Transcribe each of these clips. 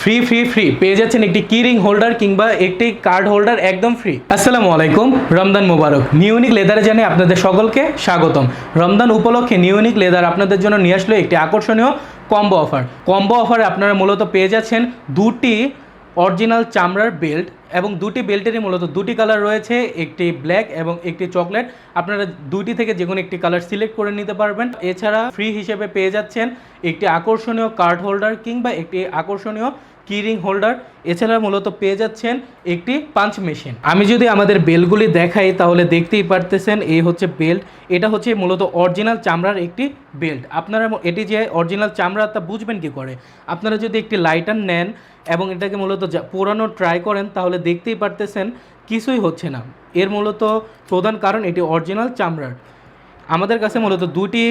Free free free পেয়ে যাচ্ছেন একটি কি রিং হোল্ডার কিংবা একটি কার্ড হোল্ডার একদম ফ্রি। আসসালামু আলাইকুম, রমজান মোবারক। নিউনিক লেদারে জানিয়ে আপনাদের সকলকে স্বাগতম। রমজান উপলক্ষে নিউনিক লেদার আপনাদের জন্য নিয়ে আসলো একটি আকর্ষণীয় কম্বো অফার। কম্বো অফারে আপনারা মূলত পেয়ে যাচ্ছেন দুটি অরিজিনাল চামড়ার বেল্ট এবং দুটি বেল্টেরই মূলত দুটি কালার রয়েছে, একটি ব্ল্যাক এবং একটি চকলেট। আপনারা দুইটি থেকে যে কোনো একটি কালার সিলেক্ট করে নিতে পারবেন। এছাড়া ফ্রি হিসেবে পেয়ে যাচ্ছেন একটি আকর্ষণীয় কার্ড হোল্ডার কিংবা একটি আকর্ষণীয় কি রিং হোল্ডার। এছাড়া মূলত পেয়ে যাচ্ছেন একটি পাঞ্চ মেশিন। আমি যদি আমাদের বেল্টগুলি দেখাই তাহলে দেখতেই পারতেছেন এই হচ্ছে বেল্ট। এটা হচ্ছে মূলত অরিজিনাল চামড়ার একটি বেল্ট। আপনারা এটি যে অরিজিনাল চামড়া তা বুঝবেন কি করে? আপনারা যদি একটি লাইটার নেন এবং এটাকে মূলত পোড়ানো ট্রাই করেন তাহলে দেখতেই পারতেছেন কিছুই হচ্ছে না। এর মূলত প্রধান কারণ এটি অরিজিনাল চামড়ার। আমাদের কাছে মূলত দুটি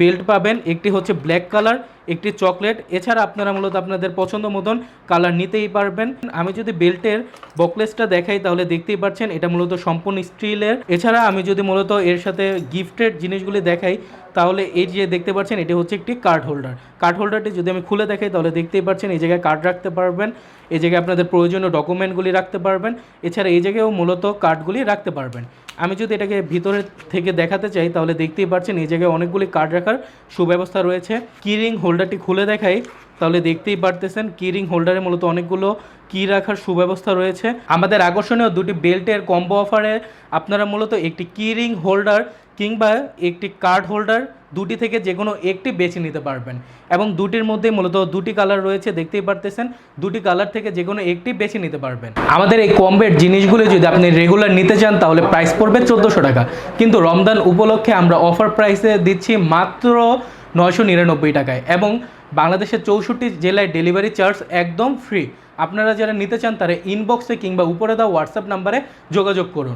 বেল্ট পাবেন, একটি হচ্ছে ব্ল্যাক কালার, একটি চকলেট। এছাড়া আপনারা মূলত আপনাদের পছন্দ মতন কালার নিতেই পারবেন। আমি যদি বেল্টের বকলেসটা দেখাই তাহলে দেখতেই পাচ্ছেন এটা মূলত সম্পূর্ণ স্টিলের। এছাড়া আমি যদি মূলত এর সাথে গিফটেড জিনিসগুলি দেখাই তাহলে এই যে দেখতে পাচ্ছেন এটি হচ্ছে একটি কার্ড হোল্ডার। কার্ড হোল্ডারটি যদি আমি খুলে দেখাই তাহলে দেখতেই পাচ্ছেন এই জায়গায় কার্ড রাখতে পারবেন, এই জায়গায় আপনাদের প্রয়োজনীয় ডকুমেন্টগুলি রাখতে পারবেন। এছাড়া এই জায়গায়ও মূলত কার্ডগুলি রাখতে পারবেন। আমি যদি এটাকে ভিতরে থেকে দেখাতে চাই তাহলে দেখতেই পাচ্ছেন এই জায়গায় অনেকগুলি কার্ড রাখার সুব্যবস্থা রয়েছে। কি রিং হোল্ডারটি খুলে দেখাই তাহলে দেখতেই পারতেছেন কি রিং হোল্ডারে মূলত অনেকগুলো কি রাখার সুব্যবস্থা রয়েছে। আমাদের আকর্ষণীয় দুটি বেল্টের কম্বো অফারে আপনারা মূলত একটি কি রিং হোল্ডার কিংবা একটি কার্ড হোল্ডার দুটি থেকে যে কোনো একটি বেছে নিতে পারবেন এবং দুটির মধ্যে মূলত দুটি কালার রয়েছে, দেখতেই পারতেছেন। দুটি কালার থেকে যে কোনো একটি বেছে নিতে পারবেন। আমাদের এই কম্বের জিনিসগুলো যদি আপনি রেগুলার নিতে চান তাহলে প্রাইস পড়বে 1400 টাকা, কিন্তু রমজান উপলক্ষে আমরা অফার প্রাইসে দিচ্ছি মাত্র 999 টাকায় এবং বাংলাদেশের 64 জেলায় ডেলিভারি চার্জ একদম ফ্রি। আপনারা যারা নিতে চান তারা ইনবক্সে কিংবা উপরে দেওয়া হোয়াটসঅ্যাপ নাম্বারে যোগাযোগ করুন।